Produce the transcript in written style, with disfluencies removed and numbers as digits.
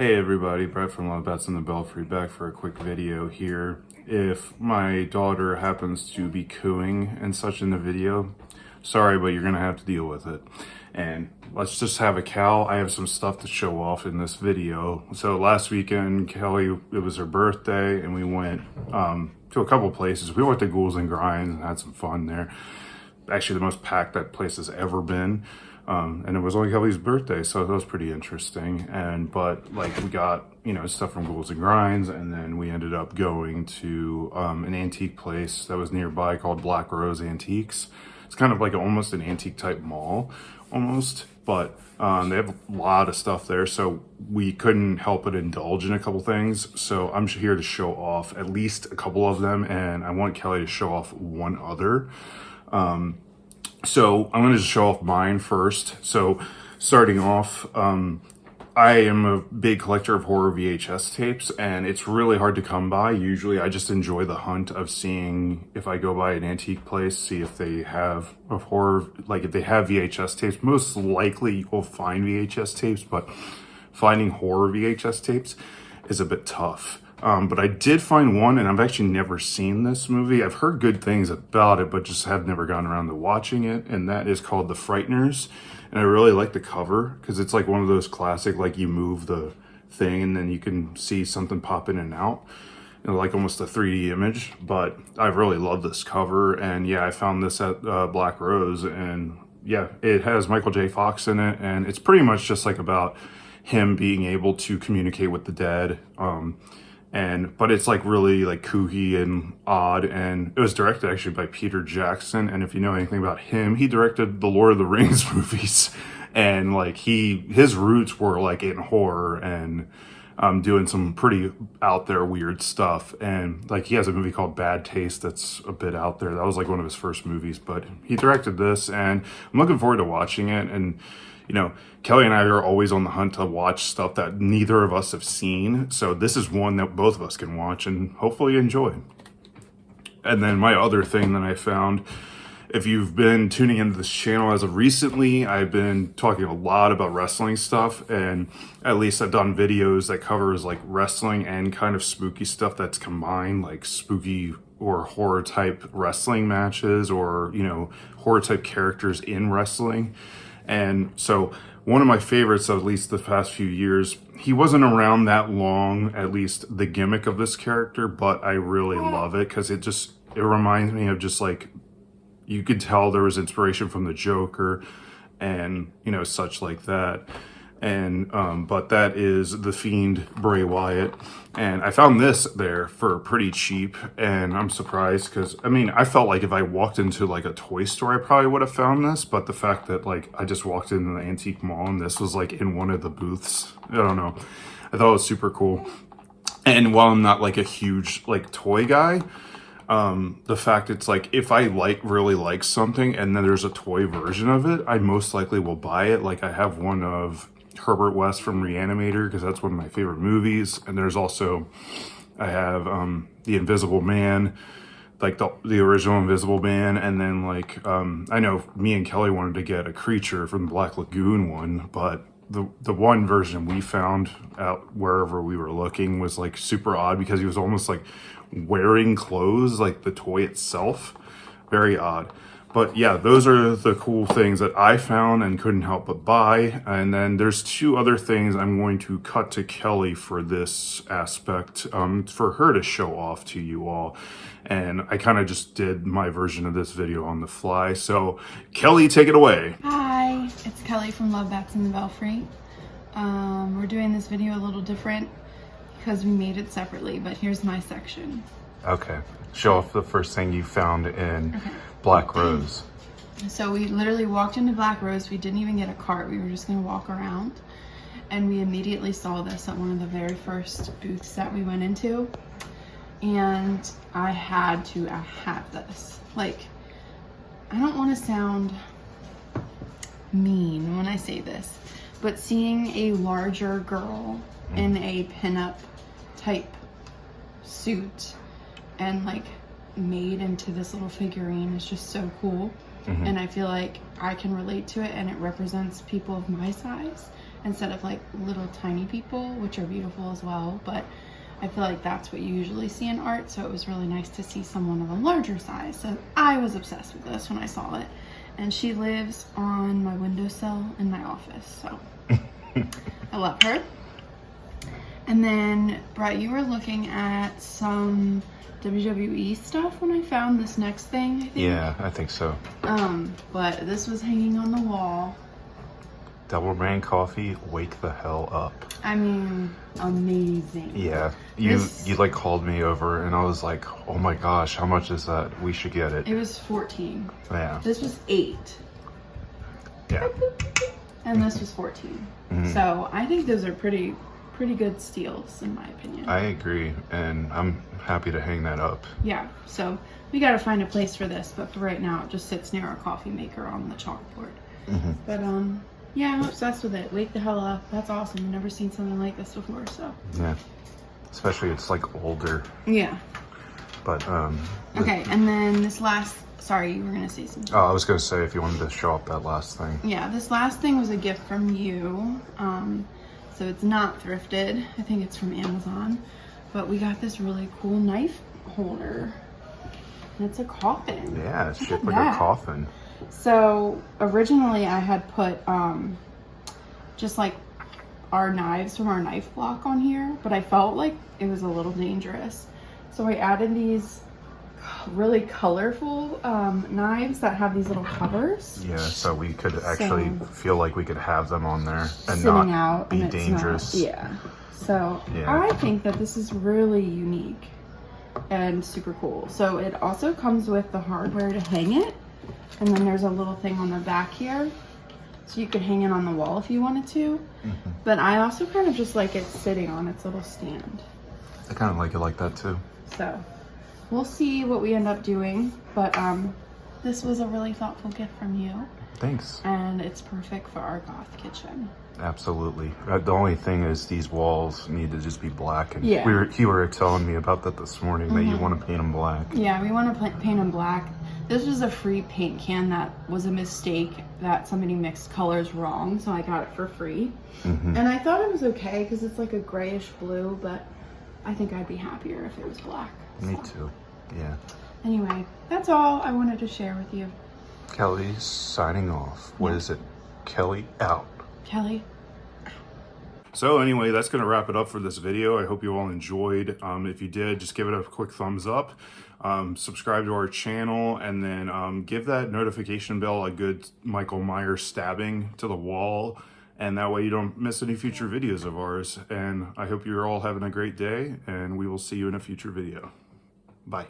Hey everybody, Brett from Love Bats in the Belfry back for a quick video here. If my daughter happens to be cooing and such in the video, sorry, but you're gonna have to deal with it. And let's just have a cow. I have some stuff to show off in this video. So last weekend, Kelly, it was her birthday, and we went to a couple places. We went to Ghouls and Grinds and had some fun there. Actually, the most packed that place has ever been. And it was only Kelly's birthday, so that was pretty interesting. But like we got, stuff from Ghouls and Grinds, and then we ended up going to an antique place that was nearby called Black Rose Antiques. It's kind of like almost an antique type mall, almost, but they have a lot of stuff there, so we couldn't help but indulge in a couple things. So I'm here to show off at least a couple of them, and I want Kelly to show off one other. So I'm going to just show off mine first. So starting off, I am a big collector of horror VHS tapes, and it's really hard to come by. Usually I just enjoy the hunt of seeing, if I go by an antique place, see if they have a horror, like if they have VHS tapes. Most likely you will find VHS tapes, but finding horror VHS tapes is a bit tough. But I did find one, and I've actually never seen this movie. I've heard good things about it, but just have never gotten around to watching it, and that is called The Frighteners. And I really like the cover, because it's like one of those classic, like you move the thing and then you can see something pop in and out, like almost a 3D image. But I really love this cover, and yeah, I found this at Black Rose, and yeah, it has Michael J. Fox in it, and it's pretty much just like about him being able to communicate with the dead. But it's like really like kooky and odd, and it was directed actually by Peter Jackson. And if you know anything about him, he directed the Lord of the Rings movies, and like his roots were like in horror and doing some pretty out there weird stuff. And like he has a movie called Bad Taste that's a bit out there. That was like one of his first movies, but he directed this, and I'm looking forward to watching it. And Kelly and I are always on the hunt to watch stuff that neither of us have seen. So this is one that both of us can watch and hopefully enjoy. And then my other thing that I found, if you've been tuning into this channel as of recently, I've been talking a lot about wrestling stuff, and at least I've done videos that covers like wrestling and kind of spooky stuff that's combined, like spooky or horror type wrestling matches, or, horror type characters in wrestling. And so one of my favorites, at least the past few years, he wasn't around that long, at least the gimmick of this character, but I really love it because it reminds me of just like, you could tell there was inspiration from the Joker and, such like that. And, but that is The Fiend, Bray Wyatt. And I found this there for pretty cheap, and I'm surprised because, I felt like if I walked into like a toy store, I probably would have found this, but the fact that like I just walked into the antique mall and this was like in one of the booths, I don't know. I thought it was super cool. And while I'm not like a huge like toy guy, the fact it's like, if I really like something and then there's a toy version of it, I most likely will buy it. Like I have one of Herbert West from Reanimator, because that's one of my favorite movies. And there's also, I have The Invisible Man, like the original Invisible Man. And then like, I know me and Kelly wanted to get a creature from the Black Lagoon one, but the one version we found out wherever we were looking was like super odd, because he was almost like wearing clothes, like the toy itself. Very odd. But yeah, those are the cool things that I found and couldn't help but buy. And then there's two other things I'm going to cut to Kelly for this aspect, for her to show off to you all. And I kind of just did my version of this video on the fly. So Kelly, take it away. Hi, it's Kelly from Love Bats in the Belfry. We're doing this video a little different because we made it separately, but here's my section. Okay, show off the first thing you found in Black Rose. So we literally walked into Black Rose. We didn't even get a cart. We were just gonna walk around, and we immediately saw this at one of the very first booths that we went into, and I had to have this. Like, I don't want to sound mean when I say this, but seeing a larger girl in a pinup type suit and like made into this little figurine is just so cool. And I feel like I can relate to it, and it represents people of my size instead of like little tiny people, which are beautiful as well, but I feel like that's what you usually see in art, so it was really nice to see someone of a larger size. So I was obsessed with this when I saw it, and she lives on my windowsill in my office, so I love her. And then, Brett, you were looking at some WWE stuff when I found this next thing, I think. Yeah, I think so. But this was hanging on the wall. Double brand coffee, wake the hell up. I mean, amazing. Yeah, you like called me over and I was like, oh my gosh, how much is that? We should get it. It was 14. Yeah. This was 8. Yeah. And this was 14. So I think those are pretty good steals in my opinion. I agree, and I'm happy to hang that up. Yeah, so we got to find a place for this, but for right now it just sits near our coffee maker on the chalkboard. But yeah, I'm obsessed with it. Wake the hell up. That's awesome. I've never seen something like this before, so. Yeah, especially it's like older. Yeah. But Okay, and then this last, sorry, you were gonna say something. oh, I was gonna say if you wanted to show up that last thing. Yeah, this last thing was a gift from you. So it's not thrifted. I think it's from Amazon. But we got this really cool knife holder. And it's a coffin. Yeah, it's Look shaped at like that. a coffin. So originally I had put just like our knives from our knife block on here, but I felt like it was a little dangerous. So I added these really colorful knives that have these little covers. Yeah, so we could actually feel like we could have them on there and Sitting not out be and it's dangerous. not, yeah. So Yeah. I think that this is really unique and super cool. So it also comes with the hardware to hang it. And then there's a little thing on the back here. So you could hang it on the wall if you wanted to. But I also kind of just like it sitting on its little stand. I kind of like it like that too. So we'll see what we end up doing. But this was a really thoughtful gift from you. Thanks. And it's perfect for our goth kitchen. Absolutely. The only thing is these walls need to just be black. And Yeah. you were telling me about that this morning, that you want to paint them black. Yeah, we want to paint them black. This was a free paint can that was a mistake that somebody mixed colors wrong, so I got it for free. And I thought it was okay because it's like a grayish blue, but I think I'd be happier if it was black. Me So, too. Yeah. anyway, that's all I wanted to share with you. Kelly's signing off. What is it? Kelly out. Kelly? So anyway, that's going to wrap it up for this video. I hope you all enjoyed. If you did, just give it a quick thumbs up. Subscribe to our channel, and then give that notification bell a good Michael Myers stabbing to the wall. And that way you don't miss any future videos of ours. And I hope you're all having a great day, and we will see you in a future video. Bye.